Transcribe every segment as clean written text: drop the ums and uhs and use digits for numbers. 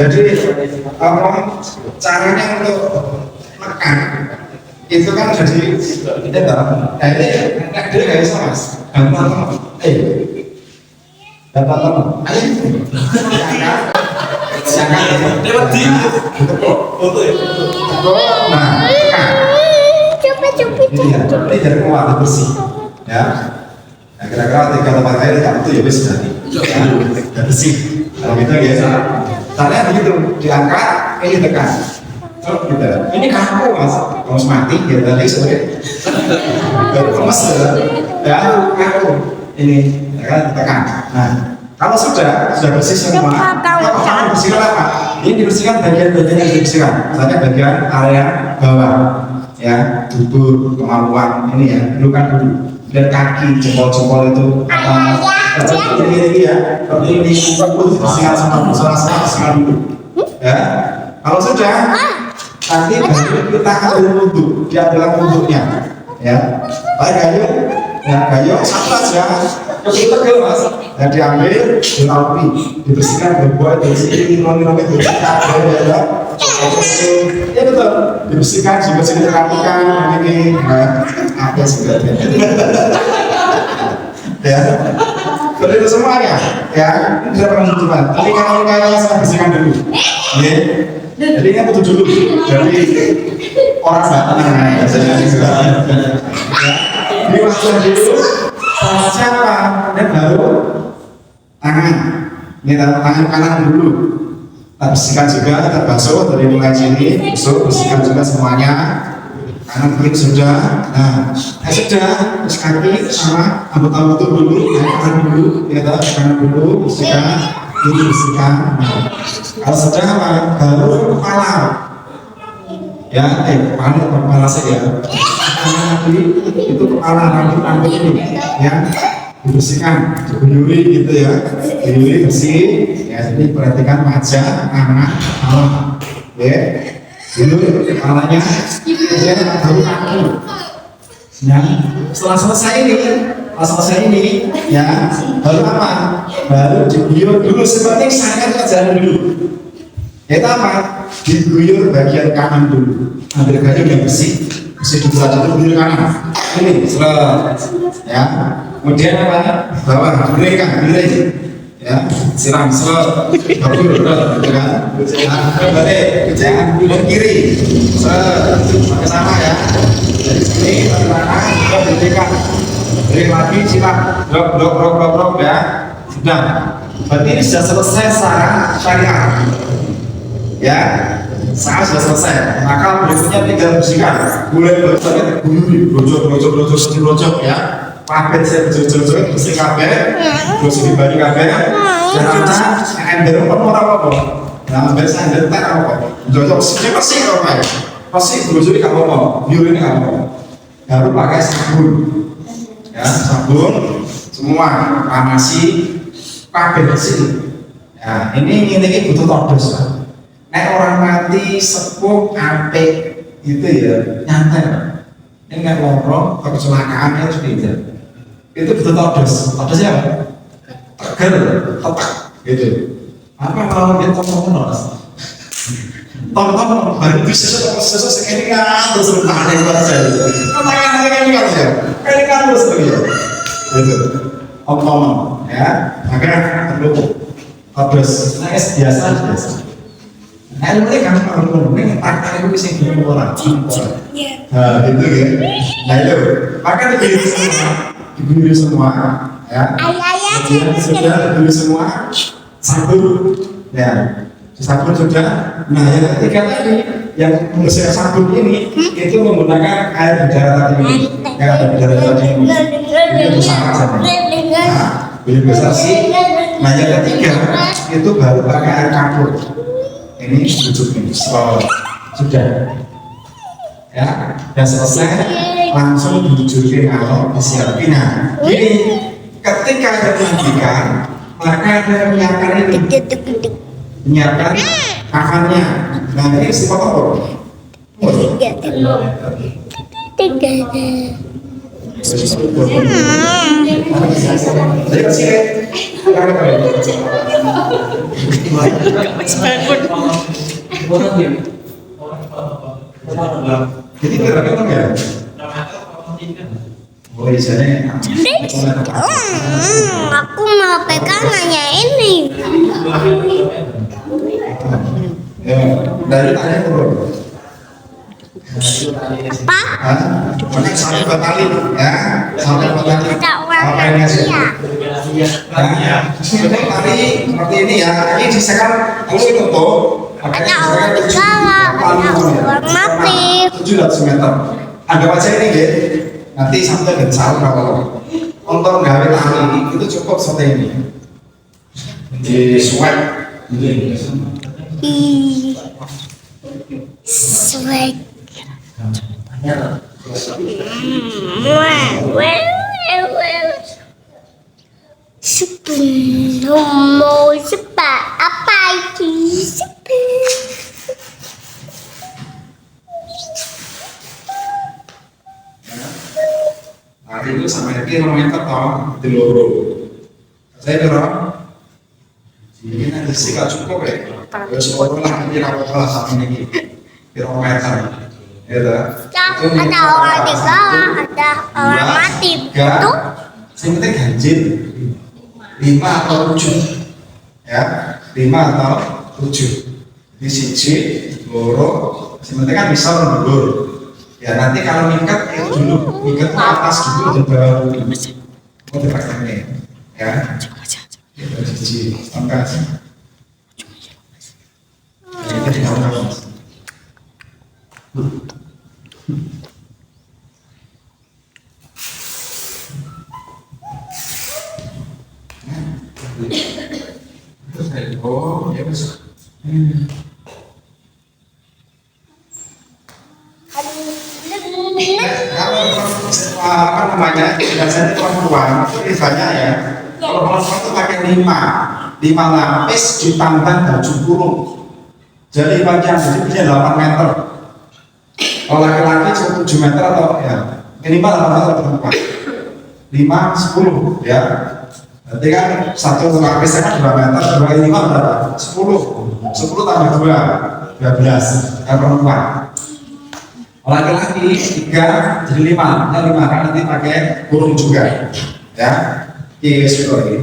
Jadi apa caranya untuk menekan itu kan jadi ini nah ini dia nggak bisa mas gampang dapat teman ayo silakan lewat di foto ya nah ini dari kuat bersih ya nah kira-kira 3 tempat air tidak itu ya bisa jadi bersih kalau gitu ya caranya begitu diangkat ini tekan gitu. Ini kaku mas, harus mati gitu tadi sore. Lemes ya, kaku. Ini ya kan tekan. Nah, kalau sudah bersih semua, apa bersihkan apa? Ini dibersihkan bagian-bagian yang dibersihkan. Misalnya bagian area bawah, ya, dubur, kemaluan, ini ya, dulukan dulu. Dan kaki, jempol-jempol itu ini ya, seperti ini dibersihkan sama bersihkan dulu. Ya, kalau sudah nanti baru kita ambil wudhu, diambil wudhunya, ya. Baik gayung satu aja, tegel mas, ya diambil, dirapi, dibersihkan berbuat bersih, minum dibersihkan, ya betul, dibersihkan, rapikan, ini, apa sudah, ya. Kalau itu semuanya, ya, tidak pernah cuma. Tapi kalau saya bersihkan dulu, ya. Jadi ini butuh dulu dari orang Batak biasanya ini masuk dulu sama siapa dan baru tangan ini tangan kanan dulu kita bersihkan juga kita basuh dari mulai sini bersihkan juga semuanya kanan kiri sudah nah sudah terus kaki sama anggota dulu kanan dulu kita kanan dulu bersihkan ini bersihkan. Kalau sudah baru kepala ya kepala saja nanti itu kepala rambut ini yang dibersihkan diguyuri gitu ya diguyuri bersih ya jadi perhatikan wajah anak kepala ya dulu kepalanya ya baru kaki ya setelah selesai ini ya baru apa baru diguyur dulu seperti saya ajaran dulu itu apa diguyur bagian kanan dulu ambil gayung yang bersih dulu aja dulu guyur kanan ini seret ya kemudian apa bawah gulirkan ya siram seret bagus gitu kan balik jangan gulung kiri seret pakai sama ya dari sini ke kanan kita gulirkan beri lagi silam blok ya sudah berarti ini sudah selesai secara syariat ya saat sudah selesai maka berikutnya tinggal bersihkan mulai bersihkan guyuri brojok ya pabet saya brojok bersih kabeh bersih di baju kabeh dan kita ember penuh apa nah ember saya entar apa brojok bersih apa ya pasti brojok ini kamu mau guyuri ini kamu baru pakai sabun ya sabun semua panasi kabeh bersih ya ini butuh todos kan nek orang mati sepuh apik itu ya nyantai ini nggak lorong kecelakaan harus beda itu butuh todosnya apa? Tegar, tetak gitu apa kalau dia tonton baru bisa sesuatu sekali kan terus bertahan yang baru saya kemarin ya kali kan terus gitu om ya maka perlu todos nah biasa nah ini kan kalau ini takkan itu bisa dibuat orang nah gitu ya nah itu maka diguyur semua ya kemudian sudah diguyur semua sabun ya sabun sudah nah yang ketiga tadi yang membersihkan sabun ini itu menggunakan air bidara tadi ini ya air bidara tadi ini itu sangat saja nah boleh besar sih nah yang ketiga itu baru pakai air kapur ini bujuk ini sudah ya dan selesai langsung dibujukin kalau disiapin nah ini ketika ada pelantikan maka ada menyiapkan ini menyiapkan kafannya nah ini si foto Jadi kasih jadi berapa ya? Oh, isinya. Aku mau pegangannya ini. Ya, dari tanya bro. Apa? Pakai sampai batali, ya, sampai batali. Ada warna Makanya sih. dia. Sebenarnya tali seperti ini ya. Ini sisakan kalau itu tuh. Ada warna segala, ada warna pink. 700 meter. Anggap aja ini ya. Nanti sampai dan sahur kalau untuk gawe tali itu cukup seperti ini. Di sweat. Sweet. Sebelum mau sepak apa itu Nah, itu sampai nanti kilometer toh di loro. Saya dorong. Ini nanti sih gak cukup ya. Terus orang lah nanti apa sama ini kilometer. Ya dah. ada orang di bawah, ada orang mati. Itu Yang penting ganjil 5 atau 7 ya 5 atau 7 di siji loro yang penting kan bisa mundur ya nanti kalau ngikat itu dulu ngikat ke atas dulu dan bawah dulu mau dipakainya ya itu siji tangkas itu di bawah oh ya mas kalau apa namanya biasanya perempuan itu banyak ya kalau perempuan itu pakai 5 lapis ditambah baju kurung jadi panjang jadi punya 8 meter kalau laki-laki cukup 7 meter atau ya minimal 8 meter perempuan 5, 10 ya berarti kan satu lapisnya kan 2 meter 2 kali 5 berapa? 10 tambah 2 12 kan perempuan laki-laki 3 jadi 5 ya 5 kan nanti pakai kurung juga ya yes betul ini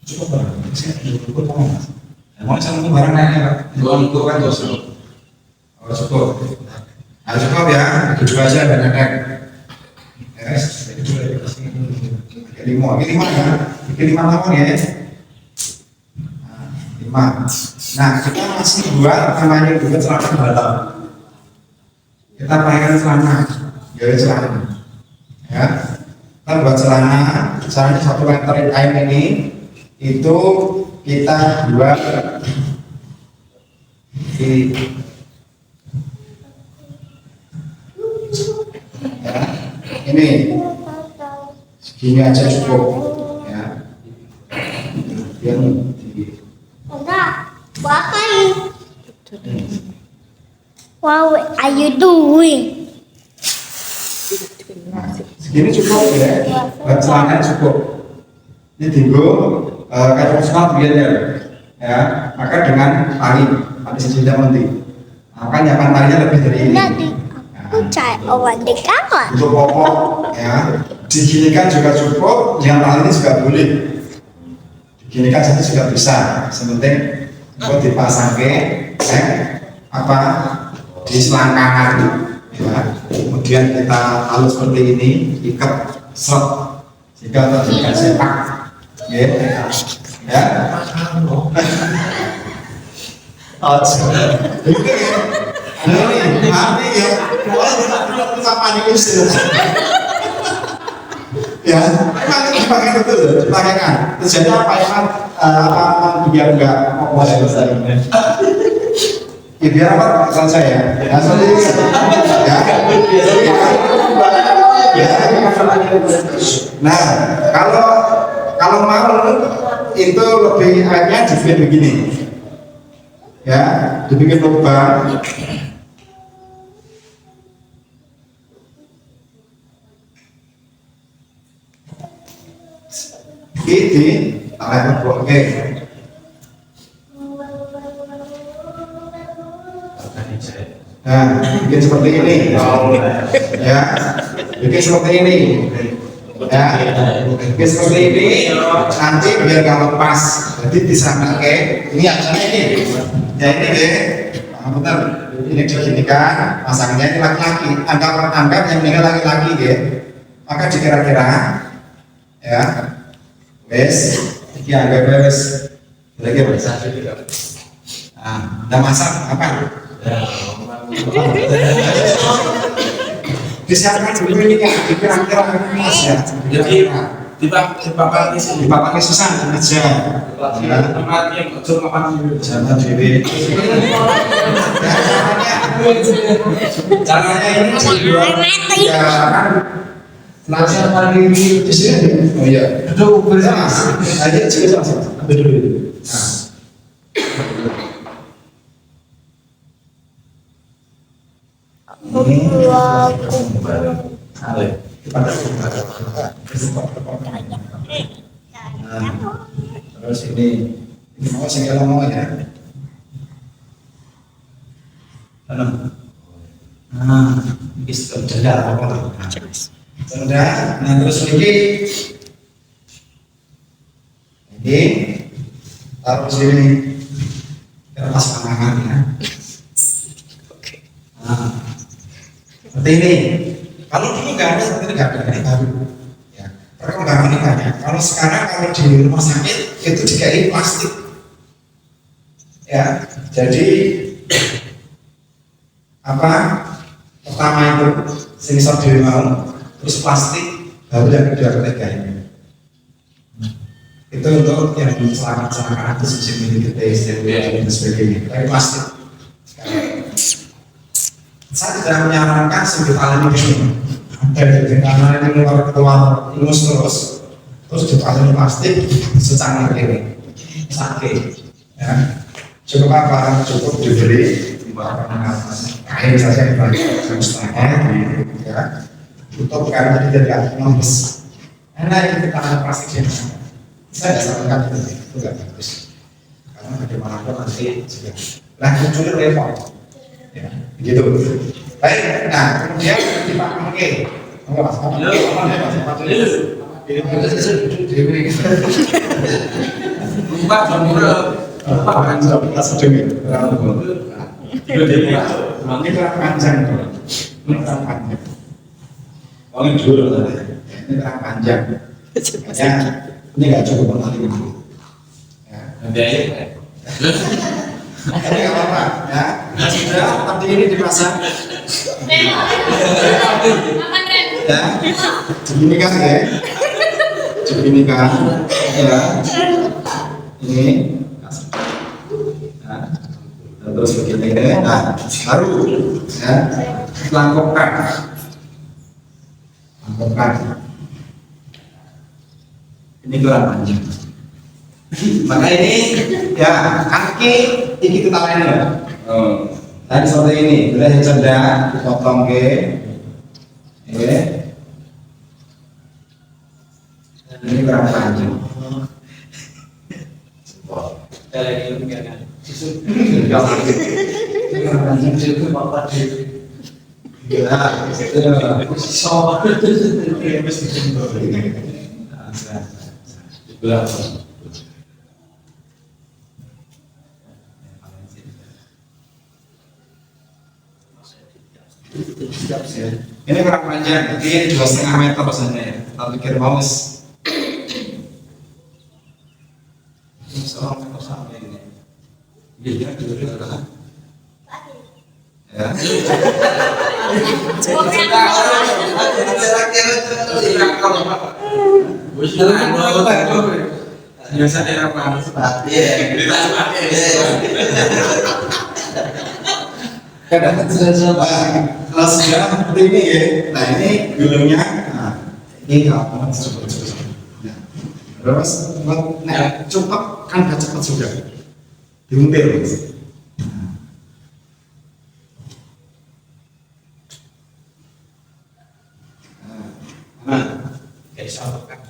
cukup barang saya cukup apa mas mau sama barang lainnya pak jual itu kan dosa oh cukup nah cukup ya itu aja dan nenek yes itu lima ya bikin 5 tahun ya 5 nah kita masih buat namanya juga celana dalam kita pakaikan celana gawe celana ya kita buat celana caranya 1 meter kain ini itu kita buat di ya ini segini aja cukup ya yang di enggak pakai. What are you doing? nah, segini cukup ya buat celana cukup ini tinggal kayak personal biarnya ya maka dengan tali sejajar nanti maka nyapan talinya lebih dari ini Jadi aku cari orang di kamar. untuk pokok ya diginikan juga cukup yang tali ini juga boleh diginikan saja juga bisa sementing buat dipasang ke apa di selangkangan ya. Kemudian kita halus seperti ini ikat seret sehingga terjadikan sepak ya ya ini mati ya sama ini ya memang dipakai betul dipakai kan terjadi apa ya kan apa biar enggak mau ya biar apa asal saya asal ini ya nah kalau mau itu lebih enaknya dibikin begini ya dibikin lubang Ini tarik oke. Nah, bikin seperti ini. Ya, bikin seperti ini. Ya, bikin seperti ini. Nanti biar nggak lepas. Jadi bisa pakai. Ini acaranya ini. Ya ini deh. Benar. Ini diginikan. Masangnya ini laki-laki. Anggap yang meninggal laki-laki ya. Maka dikira-kira. Ya. Wes. Iki anggap wes. Kira-kira. Nah, udah masak apa? Disiapkan dulu ini kan, kira-kira pas ya. Jadi dipakai susah aja. tempat yang kecil makan Jangan diri. Caranya ini ya kan. Langsung paling di sini. Oh iya. Duduk bersama. Aja juga sama. Ambil dulu. Nah. Terus ini mau saya mau ya. Ini sudah apa? Sudah. Nah terus ini taruh sini pas panangan ya. Seperti ini. Kalau dulu nggak ada, seperti ini nggak ada, ini baru. Ya. Perkembangan ini banyak. Kalau sekarang kalau di rumah sakit itu dikai plastik. Ya, jadi apa? Pertama itu sensor diri mau, terus plastik, baru yang kedua ketiga ini. Itu untuk yang kecelakaan itu CCTV, dan sebagainya. Tapi plastik. Saya tidak menyarankan sudut aluminium dari karena ini keluar ilmus terus sudut aluminium plastik secangkir ini sakit ya. Cukup apa? Cukup diberi kain saja dibanyak setengah ya tutup karena jadi tidak nembus enak itu kita plastik ini saya tidak sarankan itu tidak bagus karena bagaimanapun nanti juga nah munculnya repot ya, gitu. Baik, nah kemudian dipakai. Enggak mas, apa? lupa ini kurang panjang. Ini kurang panjang. Ngomongin dulu tadi. Ini kurang panjang. Ya, ini nggak cukup kali ini. Ya. Ini nggak apa-apa, ya. Nah, sudah seperti ini dipasang. Ya, beginikan ya. Beginikan, ya. Ini. Nah, terus begini, nah, baru, ya. Langkopkan. Ini kurang panjang. Maka ini ya kaki iki kita lain ya. Tadi seperti ini, bila yang cerdas dipotong ke, ini kurang panjang. Ini kurang panjang, ini 2,5 meter rasanya ya. Kita pikir mau seorang meter sampai ini. Dia dulu kan? Ya. biasa apa? Kalau sudah seperti ini ya, nah ini gulungnya, nah ini kalau cukup. Terus, nah cukup kan udah cepat sudah, diuntir. Nah, kayak satu kan.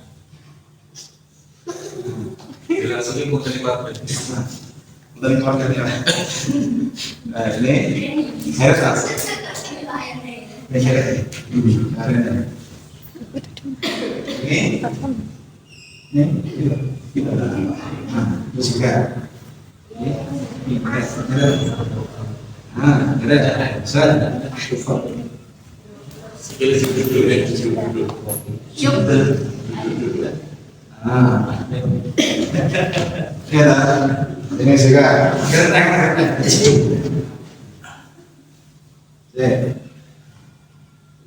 model keluarga. Dari keluarga dia. Nah, ini harus tas. Ini harus. Ini. Nah, terus juga. Ini. Nah, ada. Set. Ya, ini juga.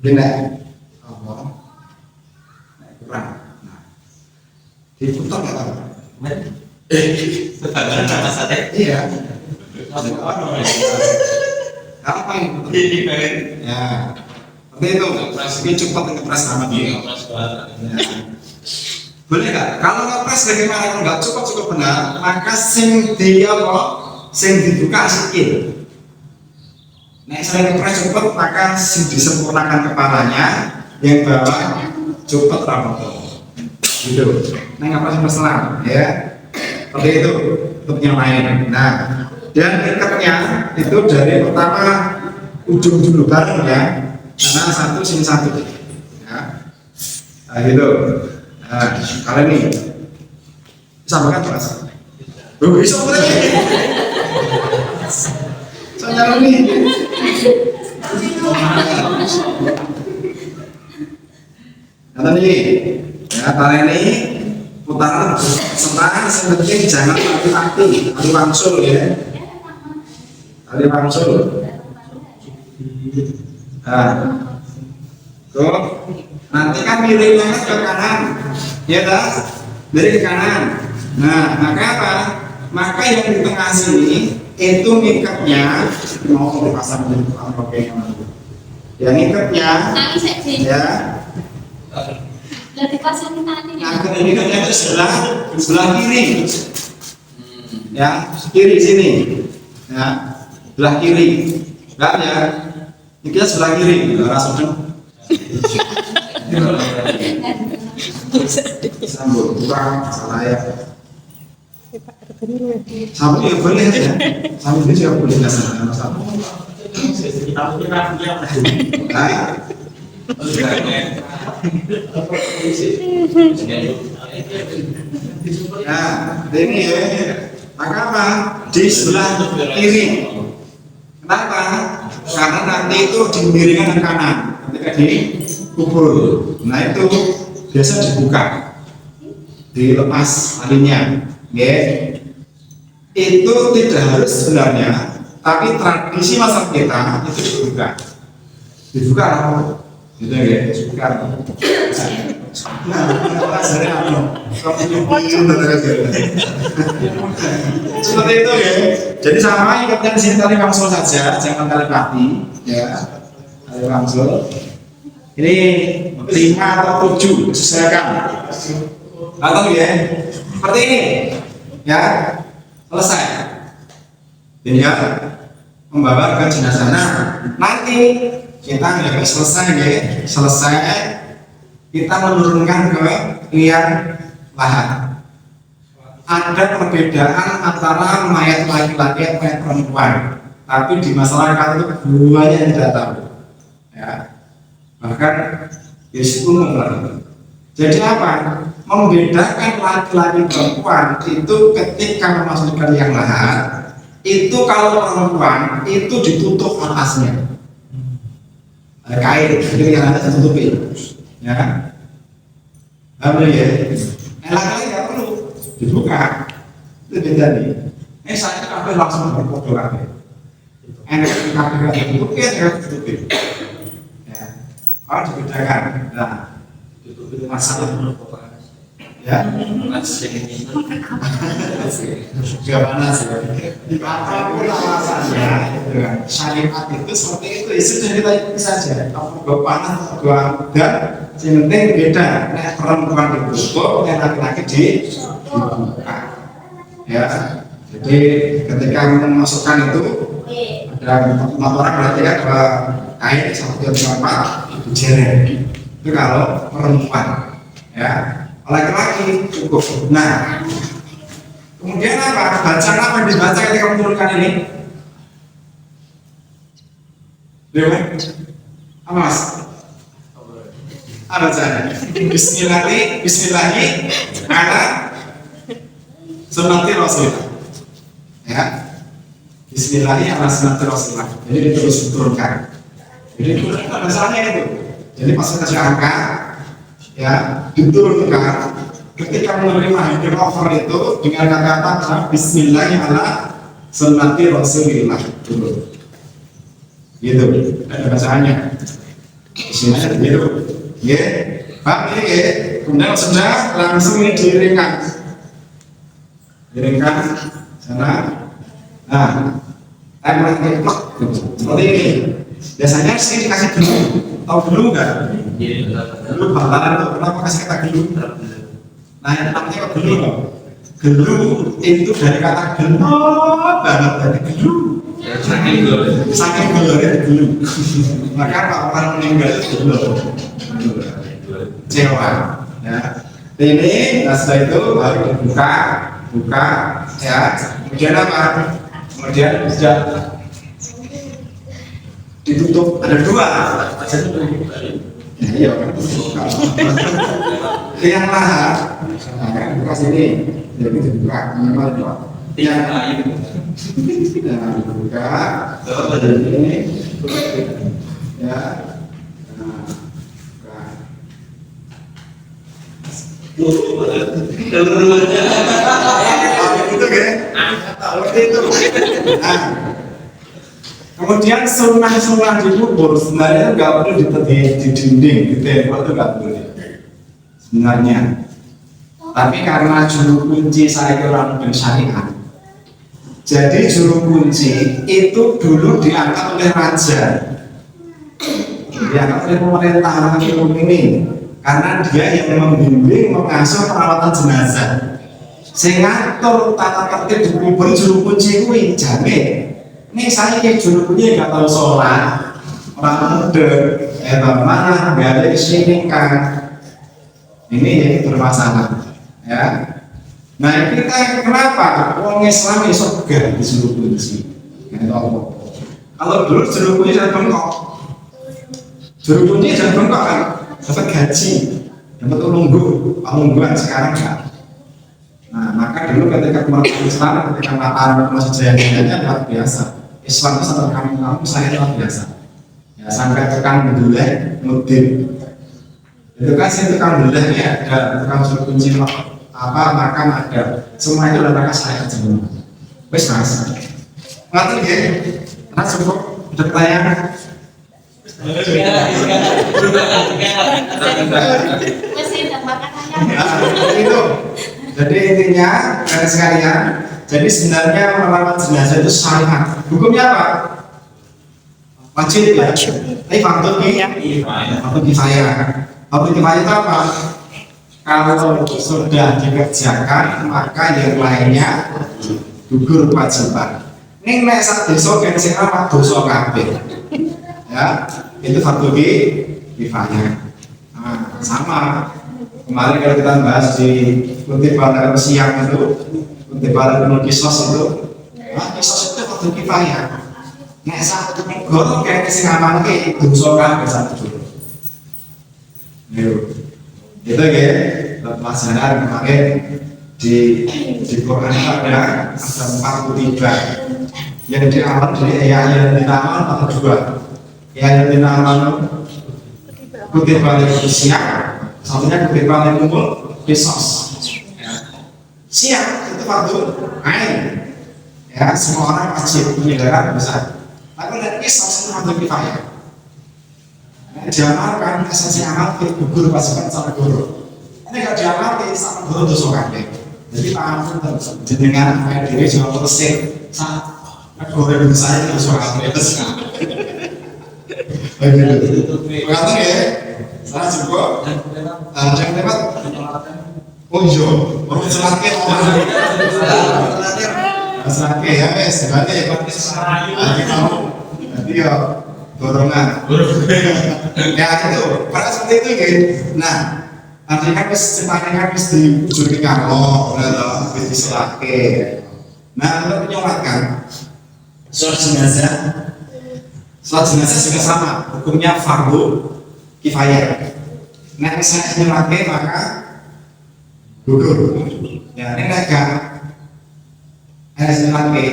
Ini apa? Kurang. Diputar nggak tahu? Iya. Apa yang diputar? Ya. Seperti itu. Ini cepat ngepres sama dia. Boleh nggak? Kalau ngepres bagaimana? Kalau nggak cukup benar, maka sing dia kok, sing dibuka sikit. Nah, selain ngepres cepat, maka sing disempurnakan kepalanya, yang bawah cepat rambut. Gitu. Nah, ngepres selang, ya. Seperti itu untuk yang lain. Nah, dan ikatnya itu dari pertama ujung dulu bareng ya, karena satu sini satu. Ya. Nah, gitu. Nah, kalian ini sambungkan mas. Bisa boleh. Saya ini. Kata ini, ya kalian ini putaran senang, penting jangan mati-mati, tali wangsul ya, tali wangsul. Nah, tuh. Nanti kan miring banget ke kanan, ya dah, dari ke kanan. Nah, maka apa? Maka yang di tengah sini itu ngikatnya mau dipasang di rokenya. Yang ngikatnya, ya. Nah, ngikatnya itu sebelah kiri, ya, kiri sini, ya, sebelah kiri, enggak ya? Ini kita sebelah kiri, rasanya. Sambung kurang salah ya. Sambung ya boleh ya. Sambung itu juga boleh nggak salah sambung. Nah, ini ya. Maka apa? Di sebelah kiri. Kenapa? Karena nanti itu dimiringkan ke kanan. Ketika dikubur, nah itu biasa dibuka, dilepas talinya, ya. Itu tidak harus sebenarnya, tapi tradisi masyarakat kita itu dibuka apa? Gitu ya, dibuka. Nah, dari apa? Seperti itu ya. Jadi sama ikatnya di sini tali wangsul saja, jangan tali pati, ya. Tali wangsul. Ini 5 atau 7 sesuaikan. Atau ya, seperti ini, ya. Selesai. Tinggal membawa ke jenazah. Nah, nanti kita nggak selesai ya, selesai kita menurunkan ke liang lahat. Ada perbedaan antara mayat laki-laki dan mayat perempuan, tapi di masyarakat itu keduanya yang tidak tahu, ya. Bahkan Yesus umum lah. Jadi apa? Membedakan laki-laki perempuan itu ketika memasukkan liang lahat, itu kalau perempuan itu ditutup atasnya. Ada kain, jadi yang ada ditutupi, ya. Ambil ya. Laki-laki nggak perlu dibuka. Itu beda nih. Saya kabeh langsung berfoto kabeh. Enak kabeh ditutupi, ditutupi. Ya. Kalau dibedakan, nah itu masalah. Ya. Juga panas ya. Di apapun alasannya, syariat itu seperti itu. Ya sudah kita ikuti saja. Kalau panas, kalau dan yang penting beda. Nah, perempuan ditutup, yang laki-laki dibuka. Ya. Jadi ketika memasukkan itu ada 4 orang berarti kan kain 1, 2, 3, 4 itu jeret. Itu kalau perempuan, ya. Laki-laki cukup. Nah, Kemudian apa? Bacaan apa yang dibaca ketika menurunkan ini? Dewa? Apa mas? Apa bacaan? Bismillahi ala sunnati Rasulullah. Ya. Bismillahi ala sunnati Rasulullah. Jadi diterus diturunkan. Jadi itu masalahnya itu. Jadi pas kita angka, ya diturunkan. Ketika menerima hidrover itu dengan kata-kata Bismillahi ala sunnati Rasulillah dulu, gitu. Ada bacaannya. Bismillah gitu, ya. Pak ini ya. Kemudian sudah langsung ini diringkan sana. Nah, mulai keplok seperti ini. Biasanya sih dikasih dulu, tahu dulu nggak? Dulu bakalan tuh kenapa kasih kata dulu? Nah, yang namanya gelu loh. Gelu itu dari kata gelu banget, dari gelu. Saking gelu ya gelu. Maka kalau orang meninggal itu gelu. Cewa. Ya. Ini, nah setelah itu baru dibuka, ya. Kemudian apa? Kemudian sudah ditutup. Ada dua. Iya, yang lahar, buka sini, jadi dibuka, minimal dua. Yang dibuka, ini, ya, itu kan? Seperti itu. Kemudian sunnah di kubur sebenarnya nggak perlu di dinding, di tembok itu nggak perlu sebenarnya. Tapi karena juru kunci saya orang bersyariat, jadi juru kunci itu dulu diangkat oleh raja, diangkat oleh pemerintah ini, karena dia yang membimbing mengasuh perawatan jenazah. Sehingga ngatur tata tertib di kubur juru kunci itu jamin. Ini saya kayak juru kunci nggak tahu sholat, orang muda, mana nggak ada di sini kan? Ini bermasalah, ya. Nah kita kenapa? Orang Islam itu surga di juru kunci. Kalau dulu juru kunci sudah bengkok, kan, dapat gaji, dapat ungguan sekarang kan. Nah maka dulu ketika kemerdekaan Islam, ketika Mataram masih jaya-jayanya luar biasa. Islam itu sampai kamu saya luar biasa. Ya, sampai tukang belah mudin. Itu kan sih tukang belahnya ada, tukang suruh kunci apa makam ada. Semua itu adalah saya semua. Wes mas. Ngerti ya? Karena cukup udah pertanyaan. Itu. Jadi intinya kalian sekalian. Jadi sebenarnya merawat jenazah itu syariat. Hukumnya apa? Wajib ya. Tapi fardu kifayah. Fardu kifayah itu apa? Kalau sudah dikerjakan maka yang lainnya gugur kewajiban. Ini nek sak desa kan sing apa dosa kabeh. Ya, itu fardu kifayah. Nah, sama. Kemarin kalau kita bahas di kutip pada siang itu untuk para penuh kisos itu, kisos itu fardu kifayah. Nek satu negara kayak sing ngamalke dosa kabeh satu dulu. Itu ya, pelajaran kemarin di Quran ada 43 yang diamal dari ayat yang dinamal atau dua. Ayat yang dinamal kutip balik siang, satunya kutip balik kumpul kisos. Siang itu fardu ain, ya semua orang wajib menyelera besar. Tapi dari kisah itu fardu kifayah. Diamalkan esensi amal ke gugur pasukan sama guru. Ini kalau diamalkan sama guru dosa kabeh. Jadi paham terus jenengan apa diri cuma terusik saat guru saya dosa kabeh terus. Berarti ya, salah cukup. Jangan lewat. Oh iya, baru selake selake ya wes, berarti ya nanti kamu nanti ya dorongan. Ya itu, pada seperti itu gitu. Nah, artinya kan ceritanya kan wis diujurke karo, lho, wis diselake. Nah, untuk menyolatkan sholat jenazah, sholat jenazah juga sama, hukumnya fardu kifayah. Nah, misalnya nyolake maka gugur. Ya, ini enggak harus nyolake,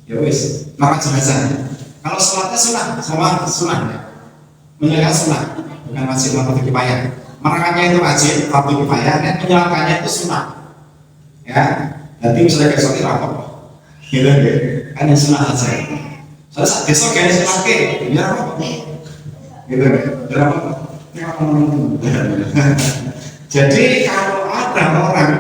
ya wis, maka jenazah. Kalau sholatnya sunah ya, menjalankan sunah, bukan wajib fardu kifayah. Merakatnya itu wajib fardu kifayah, dan menyolakannya itu sunah. Ya, nanti misalnya kayak sholat apa, gitu ya, kan yang sunah saja. Soalnya saat besok kayak nyolake, biar apa? Gitu, biar apa? Jadi kalau ada orang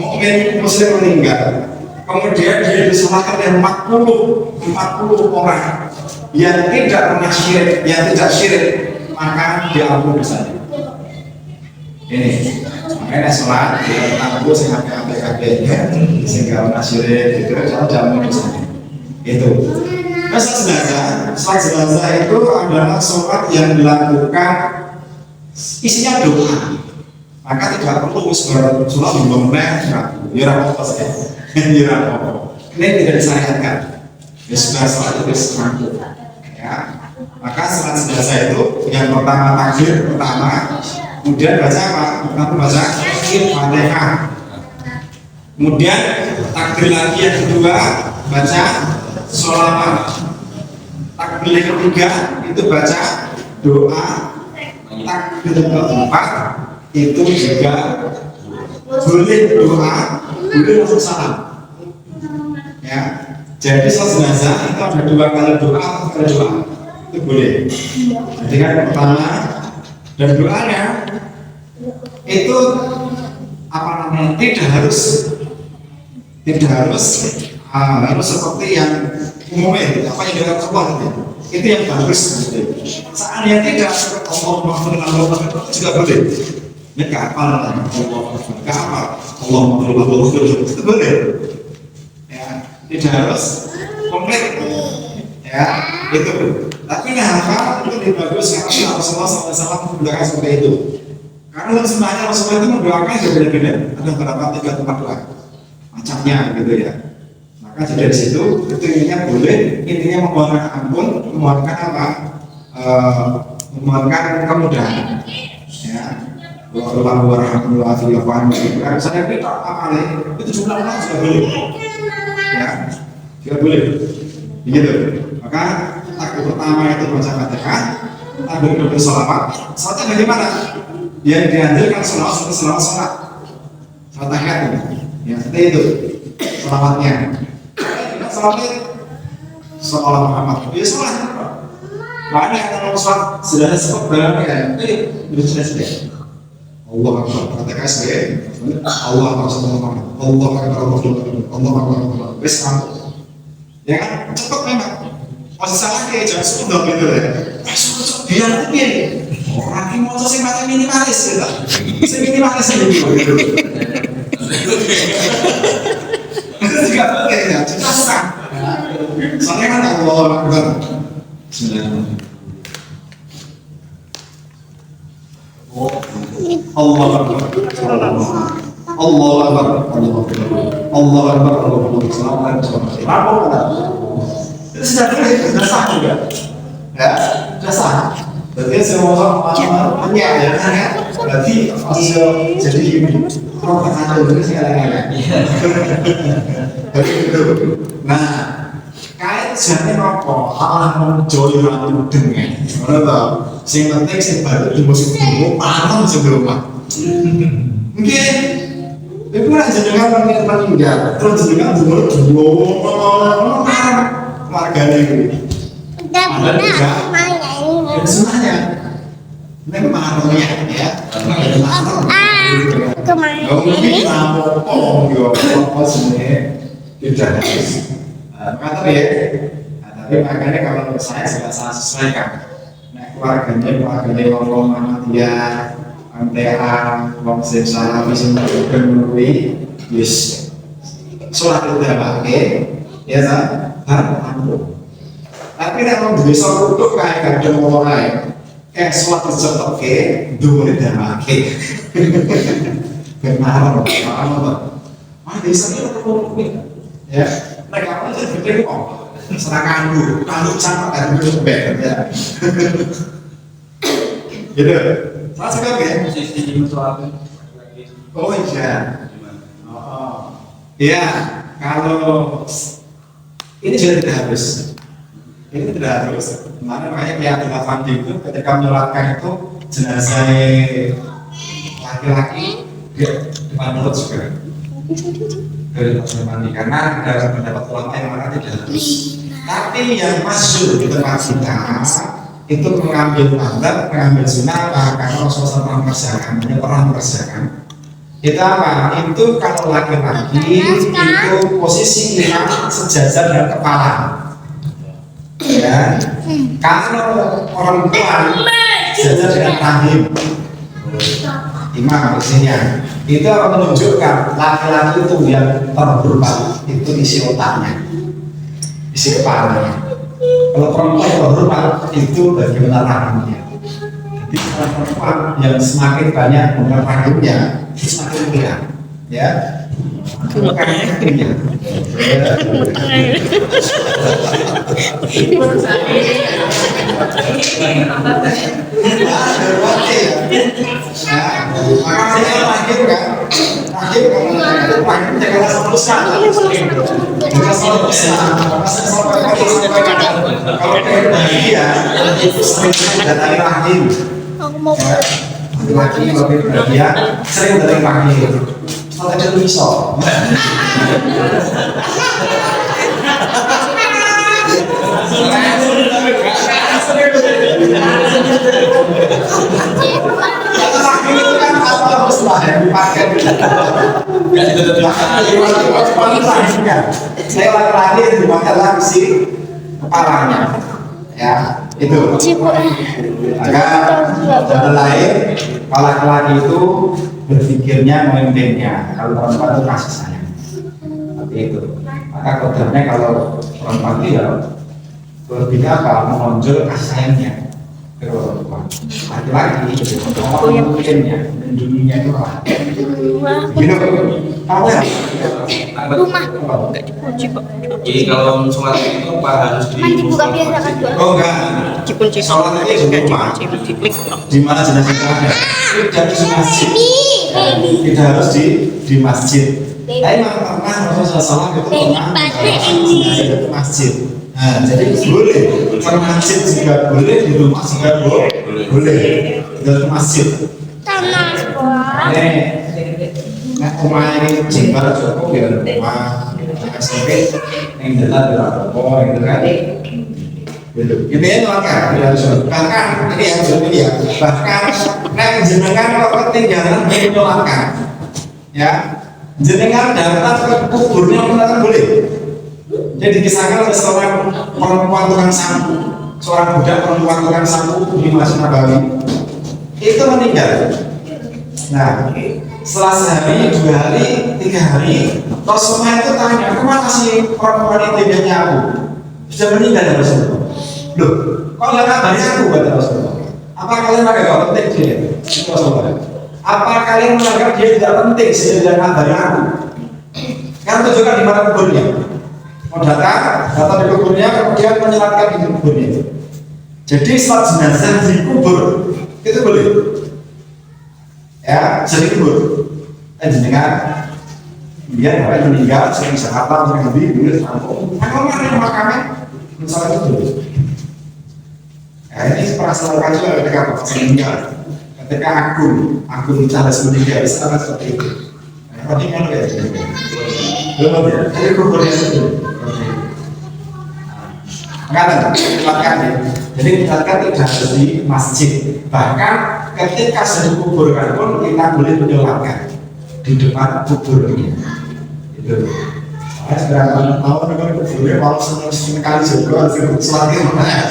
mukmin muslim meninggal, kemudian dia disolatkan oleh 40 orang yang tidak pernah syirik, yang tidak syirik, maka diampuni dosanya. Ini makanya sholat diampuni sampai kabeh sehingga pernah syirik itu kalau diampuni dosanya. Itu. Nah, sholat jenazah itu adalah sholat yang dilakukan isinya doa. Maka tidak perlu sholat belum ya apa saja. Ya apa. Ini tidak disyariatkan. Ya sudah sholat itu semampu. Ya. Maka sholat jenazah itu yang pertama takbir pertama, kemudian baca apa? Pertama baca Fatihah. Kemudian takbir lagi yang kedua baca sholawat. Takbir yang ketiga itu baca doa. Takbir keempat itu juga boleh doa, boleh langsung salam. Ya, jadi sholat jenazah itu ada 2 kali doa, 1 kali doa. Itu boleh. Jadi kan pertama dan doanya itu apa namanya? Tidak harus harus seperti yang umumnya, apa yang dilakukan Allah itu yang bagus. Seandainya tidak, Allah juga boleh. Ini kapal Allah itu boleh. Ya, tidak harus komplit. Ya, itu. Tapi hafal itu lebih bagus karena Rasulullah SAW mendoakan seperti itu. Karena sebenarnya Rasulullah itu mendoakan juga beda-beda. Ada beberapa 3 tempat doa macamnya gitu ya. Maka dari situ itu intinya memohonkan ampun, memohonkan apa? Memohonkan kemudahan. Ya. Waalaikumsalam warahmatullahi wabarakatuh. Kalau saya kita amalnya itu jumlah orang juga boleh. Ya, juga boleh. Begitu. Maka takbir pertama itu baca Fatihah, takbir kedua sholawat. Sholatnya bagaimana? Yang dianjurkan sholat tahiyat. Ya, seperti itu sholawatnya. Sholat Muhammad. Ya sholat. Banyak yang sholat sudah sebut berapa ya? Sudah. Allah Akbar. Katakan saya. Allah Akbar. Allah Akbar. Allah Akbar. Besar. Ya kan? Cepat memang. Masih salah kayak jangan sepuluh gitu ya. Biar mungkin orang yang mau sih mati minimalis gitu. Seminimalis gitu. Itu juga boleh ya. Kita sah. Soalnya kan Allah Akbar. Bismillahirrahmanirrahim. Allah Akbar. Allah Akbar. Allah Akbar. Allah Akbar. Itu sudah boleh, sudah sah juga. Ya, sudah sah. Berarti semua orang hanya ya kan ya. Berarti jadi ini provokator itu sekarang ya. Nah, kait jane apa? Hal joyo lan dengan. Ngono to. Sing penting sing baru di musim dulu, panon sebelumnya. Mungkin itu lah jenengan meninggal. Terus jenengan dulu keluarganya ini. Ada juga. Semuanya. Ini kemahannya ya. Kemarin Mungkin apa-apa yo apa sini tidak harus. Kata ya. Tapi makanya kalau saya sesuaikan. Keluarganya ngomong Muhammadiyah, MTA, wong sing salafi sing menurui, yes, sholat itu pakai, ya kan? Tapi nek wong bisa kutuk kae kadang ngomong ae. sholat dicetok duwe damake. Benar, mana bisa kita ketemu ya? Mereka pun jadi pikir kok, serah kandu sama kan itu beda ya. Gitu, masuk kan ya? Posisi sholat. Oh iya. Oh, iya. Kalau ini juga tidak harus. Ini tidak harus. Mana makanya kayak di Fandi itu ketika menyolatkan itu jenazah laki-laki dia depan mulut juga. Dari Fandi karena dalam pendapat ulama yang mana tidak harus. Tapi yang masuk di tempat kita itu mengambil tanda, mengambil sunnah karena Rasulullah pernah mengerjakan. Itu apa? Itu kalau laki-laki itu posisi imam sejajar dengan kepala. Ya, kalau perempuan sejajar dengan rahim. Imam posisinya itu menunjukkan laki-laki itu yang terhormat itu isi otaknya, isi kepalanya. Kalau perempuan terhormat itu bagaimana rahimnya. Jadi kalau perempuan yang semakin banyak menggunakan rahimnya semakin mulia, ya. Bukan rahimnya. Makanya rahim kan, rahim jangan selesai. Jangan kalau pengen bahagia, sering datangi rahim. Aku mau Laki-laki kalau pengen bahagia, sering datangi rahim. Kalau ada bisa. Rahim itu kan apa Muslah yang dipakai? Saya laki-laki yang dimakan langsung kepalanya, ya itu. Maka jalan lain, kalau laki-laki itu berpikirnya memimpinnya, kalau perempuan itu kasih sayang, seperti itu. Maka kodamnya kalau perempuan itu ya lebih apa menonjol kasih sayangnya ke perempuan. Laki-laki memimpinnya, menjunjungnya itu apa? Minum, tahu ya? rumah enggak dikunci kok. Jadi kalau sholat itu Pak harus di Kan dibuka biasa kan doa. Oh enggak, Dikunci sholat itu di rumah. diklik. Di mana jenazah itu ada? Tidak di masjid. Tidak harus di masjid. Tapi memang pernah Rasulullah SAW itu pernah jenazah itu masjid. Nah, jadi boleh ke masjid juga boleh, di rumah juga boleh. Di masjid. Tanah sekolah. Nah, rumah ini jembar cukup ya rumah SMP yang jelas berapa yang dekat. Ini yang lengkap, bahkan ini yang ini ya, bahkan nek jenengan kalau ketinggalan menyolakkan, ya jenengan datang ke kuburnya mendatang boleh. Jadi dikisahkan oleh seorang perempuan tukang sapu, seorang budak perempuan tukang sapu di Masjid Nabawi itu meninggal. Nah, setelah sehari, 2 hari, 3 hari, Rasulullah itu tanya, kemana sih perempuan itu tinggalnya aku? Sudah meninggal ya Rasulullah? Loh, kok nggak kabarnya aku kata Rasulullah? Apa kalian menganggap gak penting dia? Rasulullah. Apa kalian menganggap dia tidak penting sehingga tidak kabarnya aku? Kan tunjukkan di mana kuburnya. Mau datang di kuburnya, kemudian menyelatkan di kuburnya. Jadi saat jenazah dikubur itu boleh. Ya, sering kubur. Jenengan biar orang meninggal, sering Jakarta, sering lebih, kampung. Kalau mana yang makamnya? Misalnya itu dulu. Nah, ini perasaan juga ketika Bapak meninggal, ketika akun Charles meninggal, sama seperti itu. Nah, ini kan ya, belum ya. Jadi kuburnya itu. Enggak, dikatakan ya. Jadi dikatakan tidak harus di masjid. Bahkan ketika sudah dikuburkan pun kita boleh menyolatkan di depan kuburnya. Itu. Saya sudah tahu dengan kuburnya kalau sekali juga harus sholatnya mana?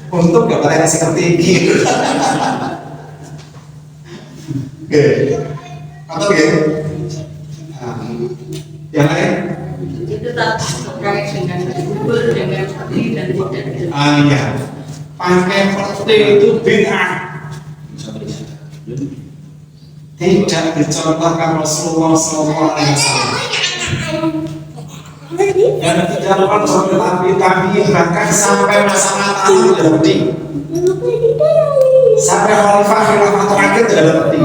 Untuk nggak boleh ngasih seperti ini. Oke, atau ya? Yang lain? Itu tak terkait dengan kubur dengan seperti dan tidak. Iya. pakai peti itu bid'ah. Tidak dicontohkan Rasulullah SAW. Dan tidak pernah tapi bahkan sampai masa matahari tidak peti. Sampai khalifah khilafah terakhir tidak ada peti.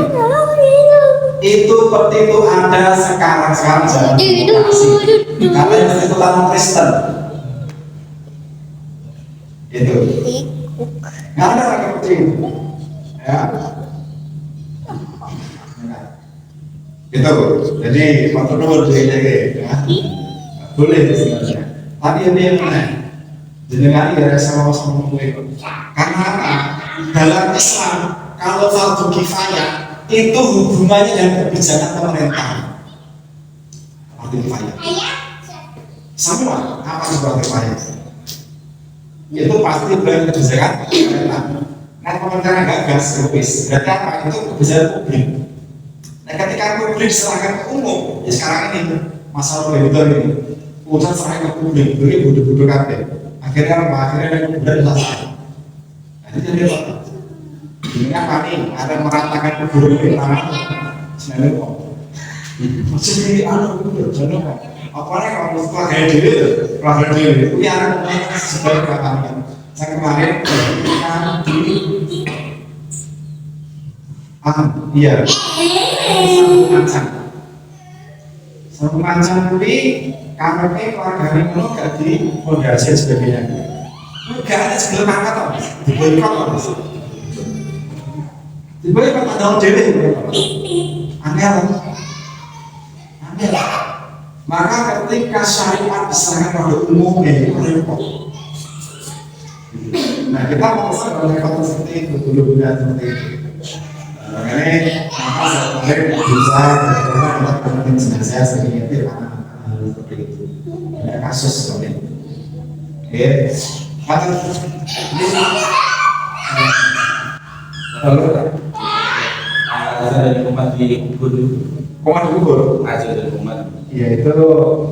Itu peti itu ada sekarang zaman kasih. Karena itu tanah Kristen. Itu. Nggak ada pakai peti. Ya. Itu. Jadi waktu dulu ya. Boleh sebenarnya. Tapi ini yang mana? Jenengan tidak sama-sama boleh. Karena apa? Dalam Islam, kalau fardu kifayah itu hubungannya dengan kebijakan pemerintah. Fardu kifayah. Semua apa itu fardu kifayah? Itu pasti bukan kebijakan pemerintah. Nah, pemerintah nggak gas habis. Berarti apa? Itu kebijakan publik. Nah, ketika publik serahkan ke umum, ya sekarang ini masalah lebar ini. Urusan serahkan ke publik, beri bodoh-bodoh kabeh. Akhirnya apa? Akhirnya yang benar selesai. Nah, itu jadi apa? Ini apa nih? Ada meratakan kuburan di tanah. Sebenarnya kok. Masih di anak kuburan, jadi kok. Apalagi kalau keluarga diri, keluarga diri itu yang sebagai katakan. Saya kemarin di iya. Satu macam ini kamarnya keluarga ini gak di fondasi dan sebagainya. Gak ada sebelum angkat atau diboykot atau diboykot ada dewi. Angel. Maka ketika syariat diserahkan pada umumnya itu repot. Nah, kita mau repot seperti itu, dulu-dulu seperti itu. Makanya maka saya bisa bagaimana kita mungkin jenazah seperti itu karena seperti itu ada kasus seperti itu. Oke, lalu ada dari umat di kubur. komat kubur. Aja dari umat. Ya itu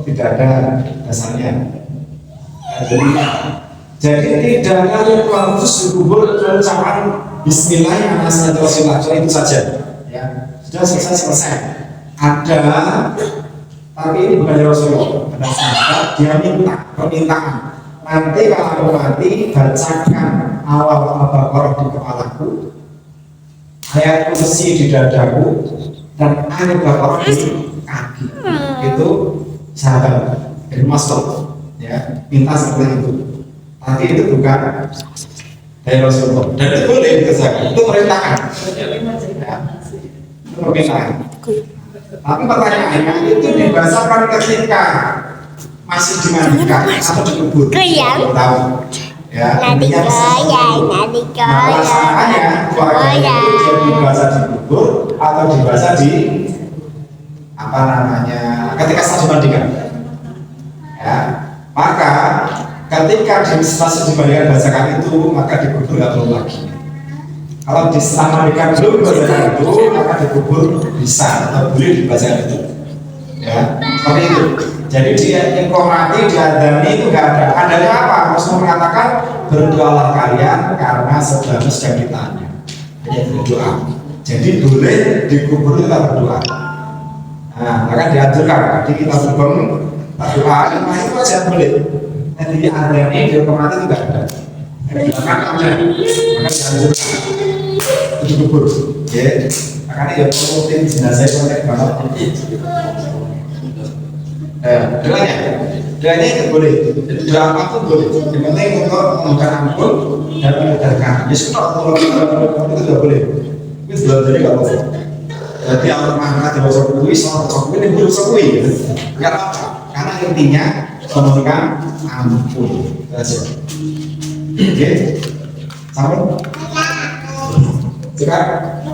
tidak ada dasarnya. Jadi tidak ada yang harus dikubur kecuali ucapan Bismillah yang asal Rasulullah itu saja. Ya sudah selesai. Ada, tapi ini bukan dari Rasulullah. Ada sahabat dia minta permintaan. Nanti kalau aku mati bacakan awal Al-Baqarah di kepalaku, ayat kursi di dadaku, dan ayat Al-Baqarah di kaki. Itu sahabat dari masuk. Ya minta seperti itu. Tapi itu bukan dari Rasulullah. Dan itu boleh dikerjakan. Itu perintahan. Ya. Itu permintaan. Tapi pertanyaannya itu dibacakan ketika masih dimandikan atau dikubur. Tahu? Ya. Pelaksanaannya keluarganya itu dia dibaca dikubur atau dibaca di apa namanya ketika setelah dimandikan. Ya. Maka ketika di stasiun dimandikan bacakan itu maka dikubur nggak perlu lagi. Kalau dimandikan belum bacakan itu maka dikubur bisa atau boleh dibacakan itu. Ya, seperti itu. Jadi dia informasi diadani itu nggak ada. Adanya apa? Rasul mengatakan berdoalah kalian karena saudara sedang ditanya. Hanya berdoa. Jadi boleh dikubur itu berdoa. Nah, maka dianjurkan. Jadi kita berdoa berdoa itu aja boleh. Jadi ada ini di otomatis itu tidak ada. Bahkan ada, maka dianjurkan itu kubur. Ya, makanya ya penting jenazah itu pakai banget. Doanya itu boleh. Doa apapun boleh. Yang penting untuk memohon ampun dan menyadarkan. Ya sudah, kalau itu sudah boleh. Itu sudah jadi nggak apa-apa. Jadi Allah mengangkat di bawah kuis, soal kuis ini belum sekui. Nggak apa-apa. Karena intinya memohon ampun saja. Oke, sampai sekarang,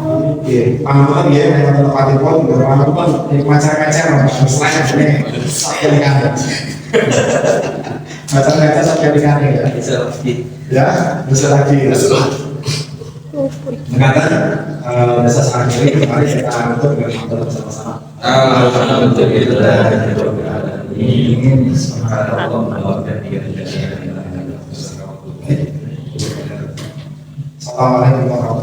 paham ya, yang tempat itu pun paham pun macam-macam, selain ini saya dengar, macam-macam saya dengar ya, bisa lagi, mengatakan desa sehari kemarin kita untuk dengan bersama-sama. Alhamdulillah. Assalamualaikum warahmatullahi wabarakatuh.